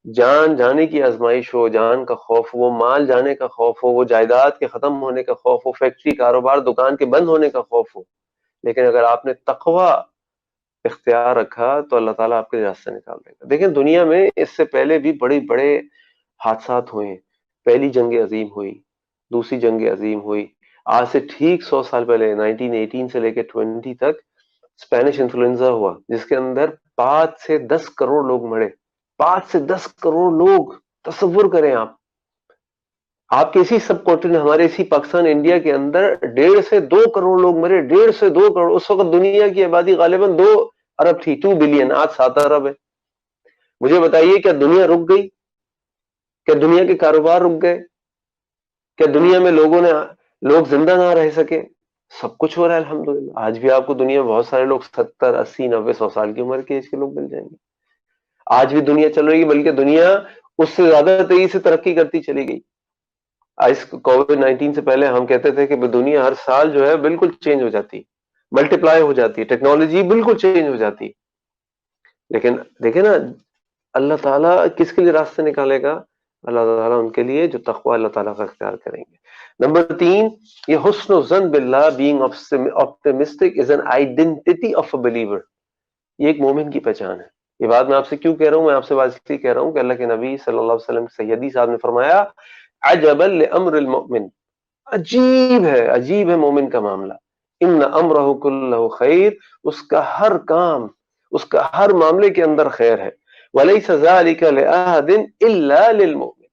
جان جانے کی آزمائش ہو، جان کا خوف، وہ مال جانے کا خوف ہو، وہ جائیداد کے ختم ہونے کا خوف ہو، فیکٹری، کاروبار، دکان کے بند ہونے کا خوف ہو، لیکن اگر آپ نے تقوی اختیار رکھا تو اللہ تعالیٰ آپ کے راستے نکال دے گا. دیکھیں دنیا میں اس سے پہلے بھی بڑے بڑے حادثات ہوئے. پہلی جنگ عظیم ہوئی، دوسری جنگ عظیم ہوئی. آج سے ٹھیک 100 سال پہلے 1918 سے لے کے 20 تک اسپینش انفلوئنزا ہوا، جس کے اندر 5 سے 10 کروڑ لوگ مرے. 5 سے 10 کروڑ لوگ، تصور کریں آپ کے اسی سب کانٹیننٹ، ہمارے اسی پاکستان انڈیا کے اندر 1.5 سے 2 کروڑ لوگ مرے. 1.5 سے 2 کروڑ. اس وقت دنیا کی آبادی غالباً 2 ارب تھی 2 بلین، آج 7 ارب ہے. مجھے بتائیے کیا دنیا رک گئی؟ کیا دنیا کے کاروبار رک گئے؟ کیا دنیا میں لوگ زندہ نہ رہ سکے؟ سب کچھ ہو رہا ہے الحمدللہ. آج بھی آپ کو دنیا میں بہت سارے لوگ 70 80 90 100 سال کی عمر کے ایج کے لوگ مل جائیں گے. آج بھی دنیا چل رہی ہے، بلکہ دنیا اس سے زیادہ تیزی سے ترقی کرتی چلی گئی. اس کووڈ-19 سے پہلے ہم کہتے تھے کہ دنیا ہر سال جو ہے بالکل چینج ہو جاتی، ملٹیپلائی ہو جاتی، ٹیکنالوجی بالکل چینج ہو جاتی. لیکن دیکھیں نا، اللہ تعالیٰ کس کے لیے راستے نکالے گا؟ اللہ تعالیٰ ان کے لیے جو تقوی اللہ تعالیٰ کا اختیار کریں گے. نمبر 3، یہ حسن الظن باللہ، being optimistic is an identity of a believer. یہ ایک مومن کی پہچان ہے. یہ بات میں آپ سے کیوں کہہ رہا ہوں؟ میں آپ سے بات اس لیے کہہ رہا ہوں کہ اللہ کے نبی صلی اللہ علیہ وسلم سے حدیث صاحب نے فرمایا عجبا لامر المؤمن، عجیب ہے مومن کا معاملہ. ان امرہ کلہ خیر، اس کا ہر کام، اس کا ہر معاملے کے اندر خیر ہے. ولیس ذلک لأحد الا للمؤمن،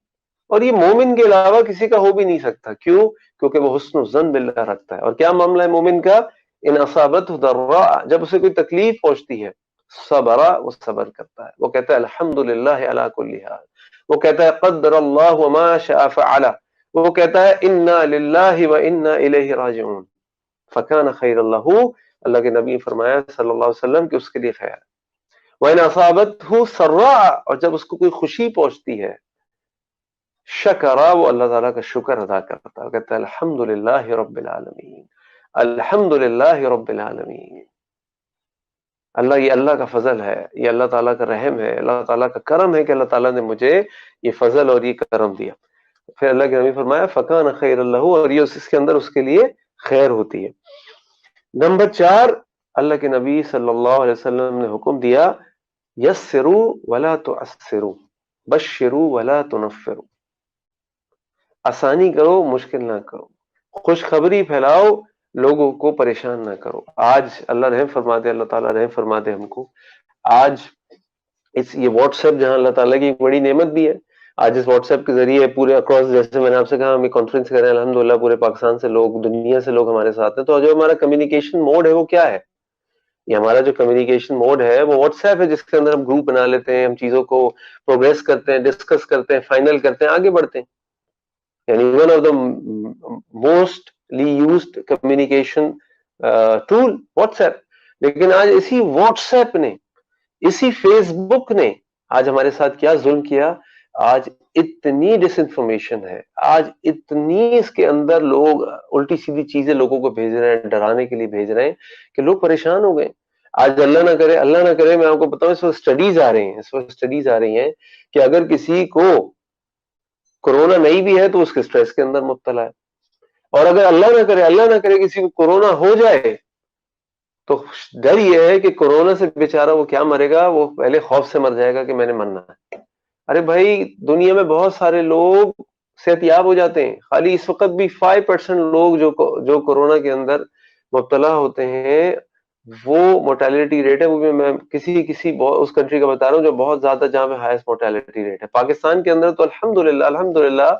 اور یہ مومن کے علاوہ کسی کا ہو بھی نہیں سکتا. کیوں؟ کیونکہ وہ حسن الظن باللہ رکھتا ہے. اور کیا معاملہ ہے مومن کا؟ ان اصابتہ ضراء، جب اسے کوئی تکلیف پہنچتی ہے، صبر، وہ صبر کرتا ہے. وہ کہتا ہے الحمدللہ علی کل حال. وہ کہتا ہے قدر اللہ وما شاء فعل. وہ کہتا ہے انا للہ وانا الیہ راجعون. فکان خیر اللہ، اللہ کے نبی نے فرمایا صلی اللہ علیہ وسلم کہ اس کے لیے خیر. وَإِنْ أَصَابَتْهُ سَرَّاءَ، اور جب اس کو کوئی خوشی پہنچتی ہے، شکرا، وہ اللہ تعالیٰ کا شکر ادا کرتا ہے، کہتا ہے الحمدللہ رب العالمین، الحمدللہ رب العالمین. یہ اللہ کا فضل ہے، یہ اللہ تعالیٰ کا رحم ہے، اللہ تعالیٰ کا کرم ہے کہ اللہ تعالیٰ نے مجھے یہ فضل اور یہ کرم دیا. پھر اللہ کے نبی فرمایا فکان خیر اللہ، اور یہ اس کے اندر اس کے لیے خیر ہوتی ہے. نمبر 4، اللہ کے نبی صلی اللہ علیہ وسلم نے حکم دیا یسروا ولا تعسروا، بشروا ولا تنفروا. آسانی کرو، مشکل نہ کرو، خوشخبری پھیلاؤ، لوگوں کو پریشان نہ کرو. آج اللہ رحم فرما دے، اللہ تعالیٰ رحم فرما دے ہم کو. آج یہ واٹس ایپ جہاں اللہ تعالیٰ کی ایک بڑی نعمت بھی ہے، آج اس واٹس ایپ کے ذریعے پورے اکراس، جیسے میں نے آپ سے کہا ہم یہ کانفرنس کر رہے ہیں الحمدللہ، پورے پاکستان سے لوگ، دنیا سے لوگ ہمارے ساتھ ہیں. تو جو ہمارا کمیونیکیشن موڈ ہے وہ کیا ہے؟ یہ ہمارا جو کمیونیکیشن موڈ ہے وہ واٹس ایپ ہے، جس کے اندر ہم گروپ بنا لیتے ہیں، ہم چیزوں کو پروگریس کرتے ہیں، ڈسکس کرتے ہیں، فائنل کرتے ہیں، آگے بڑھتے ہیں. یعنی one of the mostly used communication tool WhatsApp. لیکن آج اسی واٹس ایپ نے، اسی فیس بک نے آج ہمارے ساتھ کیا ظلم کیا. آج اتنی ڈس انفارمیشن ہے، آج اتنی اس کے اندر لوگ الٹی سیدھی چیزیں لوگوں کو بھیج رہے ہیں، ڈرانے کے لیے بھیج رہے ہیں کہ لوگ پریشان ہو گئے. آج اللہ نہ کرے میں آپ کو بتاؤں، اس وقت اسٹڈیز آ رہی ہیں کہ اگر کسی کو کورونا نہیں بھی ہے تو اس کے سٹریس کے اندر مبتلا ہے. اور اگر اللہ نہ کرے کسی کو کورونا ہو جائے تو ڈر یہ ہے کہ کورونا سے بیچارہ وہ کیا مرے گا، وہ پہلے خوف سے مر جائے گا کہ میں نے مرنا ہے. ارے بھائی، دنیا میں بہت سارے لوگ صحت یاب ہو جاتے ہیں. خالی اس وقت بھی 5% لوگ جو کورونا کے اندر مبتلا ہوتے ہیں، وہ موٹیلٹی ریٹ ہے، وہ بھی میں کسی اس کنٹری کا بتا رہا ہوں جو بہت زیادہ، جہاں پہ ہائیسٹ موٹیلٹی ریٹ ہے. پاکستان کے اندر تو الحمدللہ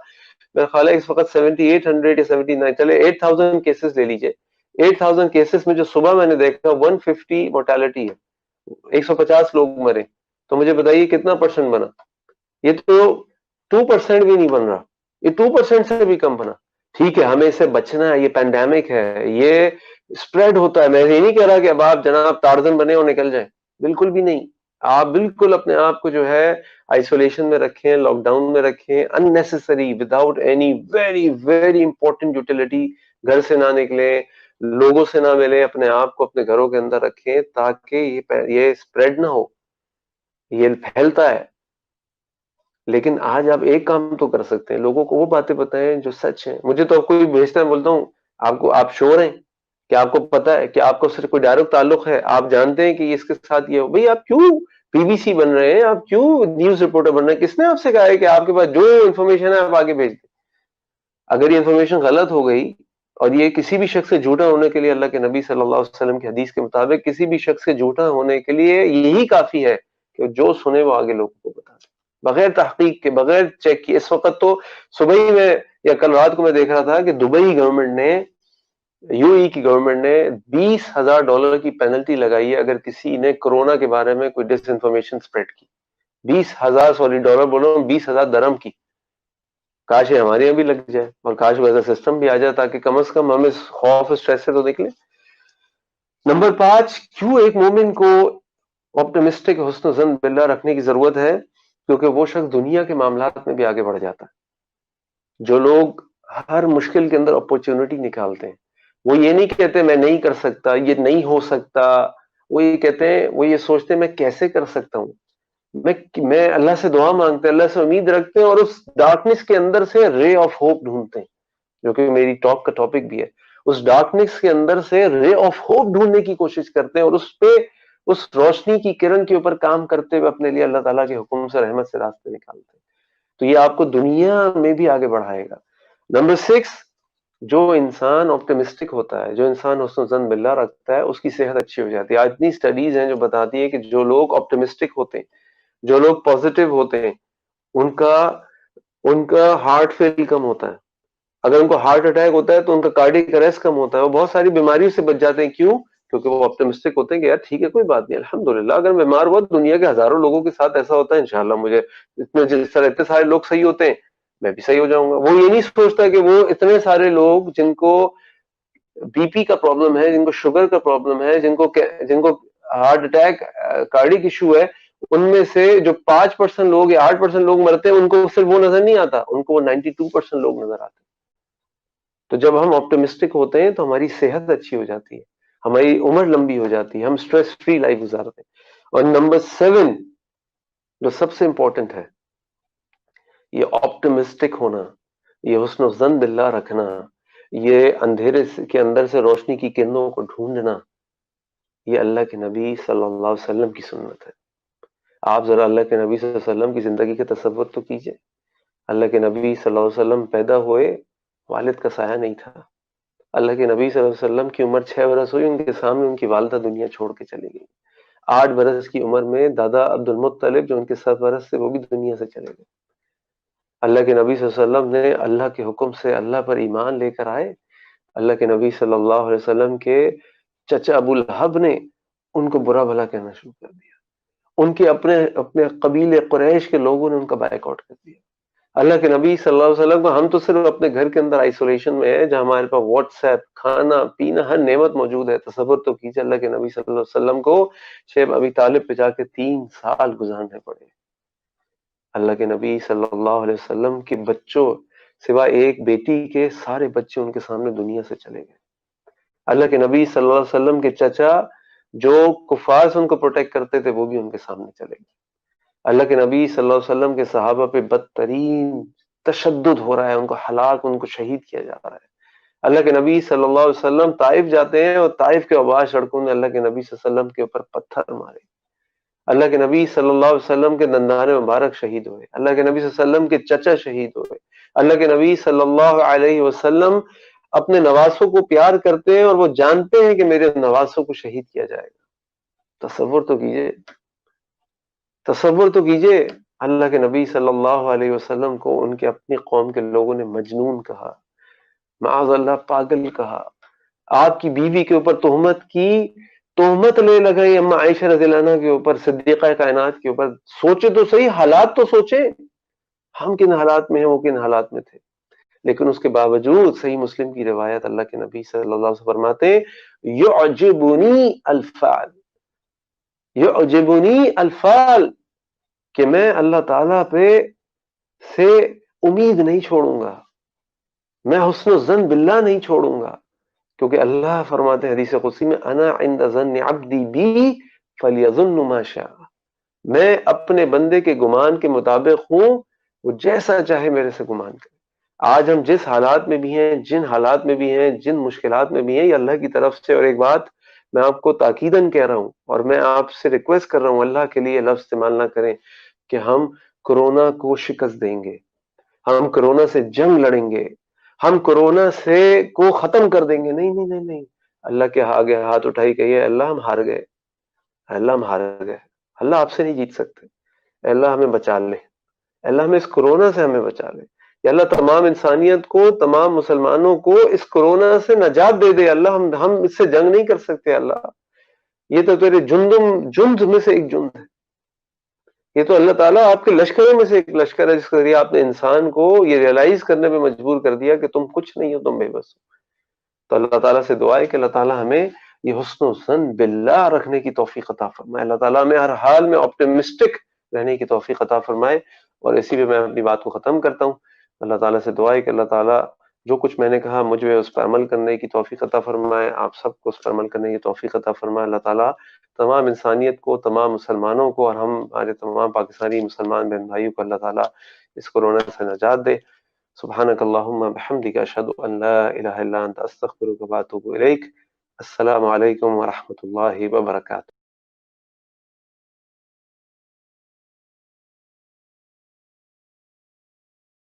میرا خیال ہے اس وقت 7800 یا 79، چلے 8000 کیسز لے لیجئے. 8000 کیسز میں جو صبح میں نے دیکھا 150 موٹیلٹی ہے، 150 لوگ مرے. تو مجھے بتائیے کتنا پرسنٹ بنا؟ یہ تو 2% بھی نہیں بن رہا، یہ 2% سے بھی کم بنا. ٹھیک ہے، ہمیں اس سے بچنا ہے، یہ پینڈیمک ہے، یہ اسپریڈ ہوتا ہے. میں یہ نہیں کہہ رہا کہ اب آپ جناب ٹارزن بنے اور نکل جائیں، بالکل بھی نہیں. آپ بالکل اپنے آپ کو جو ہے آئسولیشن میں رکھیں، لاک ڈاؤن میں رکھیں، unnecessary, without any very very important utility گھر سے نہ نکلیں، لوگوں سے نہ ملیں، اپنے آپ کو اپنے گھروں کے اندر رکھیں تاکہ یہ اسپریڈ نہ ہو. یہ پھیلتا ہے. لیکن آج آپ ایک کام تو کر سکتے ہیں، لوگوں کو وہ باتیں بتائیں جو سچ ہیں. مجھے تو کوئی بھیجتا ہے، بولتا ہوں آپ شور ہیں کہ آپ کو پتا ہے کہ آپ کو صرف کوئی ڈائریکٹ تعلق ہے، آپ جانتے ہیں کہ اس کے ساتھ یہ ہو. بھئی آپ کیوں BBC بن رہے ہیں، آپ کیوں نیوز رپورٹر بن رہے ہیں؟ کس نے آپ سے کہا ہے کہ آپ کے پاس جو انفارمیشن ہے آپ آگے بھیج دیں؟ اگر یہ انفارمیشن غلط ہو گئی، اور یہ کسی بھی شخص سے جھوٹا ہونے کے لیے، اللہ کے نبی صلی اللہ علیہ وسلم کی حدیث کے مطابق کسی بھی شخص سے جھوٹا ہونے کے لیے یہی کافی ہے کہ جو سنے وہ آگے لوگوں کو بتا دے، بغیر تحقیق کے، بغیر چیک کیے. اس وقت تو صبح ہی میں یا کل رات کو میں دیکھ رہا تھا کہ دبئی گورنمنٹ نے یو اے کی گورنمنٹ نے $20,000 کی پینلٹی لگائی ہے اگر کسی نے کورونا کے بارے میں کوئی ڈس انفارمیشن اسپریڈ کی. $20,000 بولو 20,000 درہم کی. کاش یہ ہمارے یہاں بھی لگ جائے اور کاش ویسا سسٹم بھی آ جائے تاکہ کم از کم ہم اس خوف اسٹریس سے تو نکلیں. نمبر 5، کیوں ایک مومن کو آپٹمسٹک حسن ظن باللہ رکھنے کی ضرورت ہے؟ کیونکہ وہ شخص دنیا کے معاملات میں بھی آگے بڑھ جاتا ہے. جو لوگ ہر مشکل کے اندر اپورچونٹی نکالتے ہیں، وہ یہ نہیں کہتے میں نہیں کر سکتا، یہ نہیں ہو سکتا، وہ یہ کہتے ہیں، وہ یہ سوچتے ہیں میں کیسے کر سکتا ہوں. میں اللہ سے دعا مانگتے ہیں، اللہ سے امید رکھتے ہیں اور اس ڈارکنیس کے اندر سے رے آف ہوپ ڈھونڈتے ہیں، جو کہ میری ٹاک کا ٹاپک بھی ہے. اس ڈارکنیس کے اندر سے رے آف ہوپ ڈھونڈنے کی کوشش کرتے ہیں اور اس پہ، اس روشنی کی کرن کے اوپر کام کرتے ہوئے اپنے لیے اللہ تعالیٰ کے حکم سے، رحمت سے راستے نکالتے ہیں. تو یہ آپ کو دنیا میں بھی آگے بڑھائے گا. نمبر 6، جو انسان آپٹمسٹک ہوتا ہے، جو انسان حسن ظن باللہ رکھتا ہے، اس کی صحت اچھی ہو جاتی ہے. آج اتنی اسٹڈیز ہیں جو بتاتی ہے کہ جو لوگ آپٹمسٹک ہوتے ہیں، جو لوگ پازیٹیو ہوتے ہیں، ان کا ہارٹ فیل کم ہوتا ہے. اگر ان کو ہارٹ اٹیک ہوتا ہے تو ان کا کارڈیک اریسٹ کم ہوتا ہے. وہ بہت ساری بیماریوں سے بچ جاتے ہیں. کیوں؟ کیونکہ وہ آپٹمسٹک ہوتے ہیں کہ یار ٹھیک ہے، کوئی بات نہیں، الحمدللہ. اگر میں بیمار ہوا، دنیا کے ہزاروں لوگوں کے ساتھ ایسا ہوتا ہے، انشاءاللہ مجھے جس طرح اتنے سارے لوگ صحیح ہوتے ہیں میں بھی صحیح ہو جاؤں گا. وہ یہ نہیں سوچتا کہ وہ اتنے سارے لوگ جن کو بی پی کا پرابلم ہے، جن کو شوگر کا پرابلم ہے، جن کو ہارٹ اٹیک، کارڈیک ایشو ہے، ان میں سے جو 5% لوگ یا 8% لوگ مرتے ہیں، ان کو صرف وہ نظر نہیں آتا، ان کو وہ 92% لوگ نظر آتے ہیں. تو جب ہم آپٹمسٹک ہوتے ہیں تو ہماری صحت اچھی ہو جاتی ہے، ہماری عمر لمبی ہو جاتی ہے، ہم سٹریس فری لائف گزارتے ہیں. اور نمبر 7 جو سب سے امپورٹنٹ ہے، یہ آپٹمسٹک ہونا، یہ حسن و ظن باللہ رکھنا، یہ اندھیرے کے اندر سے روشنی کی کرنوں کو ڈھونڈنا، یہ اللہ کے نبی صلی اللہ علیہ وسلم کی سنت ہے. آپ ذرا اللہ کے نبی صلی اللہ علیہ وسلم کی زندگی کا تصور تو کیجئے. اللہ کے نبی صلی اللہ علیہ وسلم پیدا ہوئے، والد کا سایہ نہیں تھا. اللہ کے نبی صلی اللہ علیہ وسلم کی عمر 6 برس ہوئی، ان کے سامنے ان کی والدہ دنیا چھوڑ کے چلی گئی. 8 برس کی عمر میں دادا عبد المطلب جو ان کے سرپرست سے، وہ بھی دنیا سے چلے گئے. اللہ کے نبی صلی اللہ علیہ وسلم نے اللہ کے حکم سے اللہ پر ایمان لے کر آئے. اللہ کے نبی صلی اللہ علیہ وسلم کے چچا ابو لہب نے ان کو برا بھلا کہنا شروع کر دیا. ان کے اپنے قبیلے قریش کے لوگوں نے ان کا بائیک آؤٹ کر دیا. اللہ کے نبی صلی اللہ علیہ وسلم کو، ہم تو صرف اپنے گھر کے اندر آئسولیشن میں ہے جہاں ہمارے پاس واٹس ایپ، کھانا پینا، ہر نعمت موجود ہے. تصور تو کیجیے اللہ کے نبی صلی اللہ علیہ وسلم کو شیب ابی طالب پہ جا کے 3 سال گزارنے پڑے. اللہ کے نبی صلی اللہ علیہ وسلم کے بچوں سوائے ایک بیٹی کے سارے بچے ان کے سامنے دنیا سے چلے گئے. اللہ کے نبی صلی اللہ علیہ وسلم کے چچا جو کفار سے ان کو پروٹیکٹ کرتے تھے، وہ بھی ان کے سامنے چلے گئے. اللہ کے نبی صلی اللہ علیہ وسلم کے صحابہ پہ بدترین تشدد ہو رہا ہے، ان کو ہلاک، ان کو شہید کیا جا رہا ہے. اللہ کے نبی صلی اللہ علیہ وسلم طائف جاتے ہیں اور طائف کے عباس سڑکوں نے اللہ کے نبی صلی اللہ علیہ وسلم کے اوپر پتھر مارے. اللہ کے نبی صلی اللہ علیہ وسلم کے دندان مبارک شہید ہوئے. اللہ کے نبی صلی اللہ علیہ وسلم کے چچا شہید ہوئے. اللہ کے نبی صلی اللہ علیہ وسلم اپنے نواسوں کو پیار کرتے ہیں اور وہ جانتے ہیں کہ میرے نواسوں کو شہید کیا جائے گا. تصور تو کیجئے. اللہ کے نبی صلی اللہ علیہ وسلم کو ان کے اپنی قوم کے لوگوں نے مجنون کہا، معاذ اللہ پاگل کہا. آپ کی بیوی کے اوپر تہمت لے لگئی، اما عائشہ رضی اللہ عنہ کے اوپر، صدیقہ کائنات کے اوپر. سوچے تو صحیح، حالات تو سوچے، ہم کن حالات میں ہیں، وہ کن حالات میں تھے. لیکن اس کے باوجود صحیح مسلم کی روایت، اللہ کے نبی صلی اللہ علیہ وسلم فرماتے یعجبنی الفعل، یعجبنی الفعل، کہ میں اللہ تعالیٰ پہ سے امید نہیں چھوڑوں گا، میں حسن و ظن باللہ نہیں چھوڑوں گا. کیونکہ اللہ فرماتے ہیں حدیث قدسی میں، انا عند ظن عبدی بی فلیظن ما شاء، میں اپنے بندے کے گمان کے مطابق ہوں، وہ جیسا چاہے میرے سے گمان کرے. آج ہم جس حالات میں بھی ہیں، جن حالات میں بھی ہیں، جن مشکلات میں بھی ہیں، یہ اللہ کی طرف سے. اور ایک بات میں آپ کو تاکیداً کہہ رہا ہوں اور میں آپ سے ریکویسٹ کر رہا ہوں، اللہ کے لیے لفظ استعمال نہ کریں کہ ہم کرونا کو شکست دیں گے، ہم کرونا سے جنگ لڑیں گے، ہم کرونا سے کو ختم کر دیں گے. نہیں نہیں نہیں نہیں. اللہ کے آگے ہاتھ اٹھائی کہیے، اللہ ہم ہار گئے، اللہ ہم ہار گئے، اللہ آپ سے نہیں جیت سکتے، اللہ ہمیں بچا لے، اللہ ہمیں اس کرونا سے ہمیں بچا لے. کہ اللہ تمام انسانیت کو، تمام مسلمانوں کو اس کورونا سے نجات دے دے اللہ، ہم اس سے جنگ نہیں کر سکتے اللہ، یہ تو تیرے جند میں سے ایک جند ہے، یہ تو اللہ تعالیٰ آپ کے لشکروں میں سے ایک لشکر ہے جس کے ذریعے آپ نے انسان کو یہ ریئلائز کرنے پہ مجبور کر دیا کہ تم کچھ نہیں ہو، تم بے بس ہو۔ تو اللہ تعالیٰ سے دعا ہے کہ اللہ تعالیٰ ہمیں یہ حسن و ظن باللہ رکھنے کی توفیق عطا فرمائے، اللہ تعالیٰ ہمیں ہر حال میں آپٹمسٹک رہنے کی توفیق عطا فرمائے۔ اور اسی پہ میں اپنی بات کو ختم کرتا ہوں۔ اللہ تعالیٰ سے دعا ہے کہ اللہ تعالیٰ جو کچھ میں نے کہا مجھے اس پر عمل کرنے کی توفیق عطا فرمائے، آپ سب کو اس پر عمل کرنے کی توفیق عطا فرمائے۔ اللہ تعالیٰ تمام انسانیت کو، تمام مسلمانوں کو، اور ہمارے تمام پاکستانی مسلمان بہن بھائیوں کو اللہ تعالیٰ اس کورونا سے نجات دے۔ سبحانک اللہم بحمدک، اشہد ان لا الہ الا انت، استغفرک و اتوب الیک۔ السلام علیکم ورحمۃ اللہ وبرکاتہ۔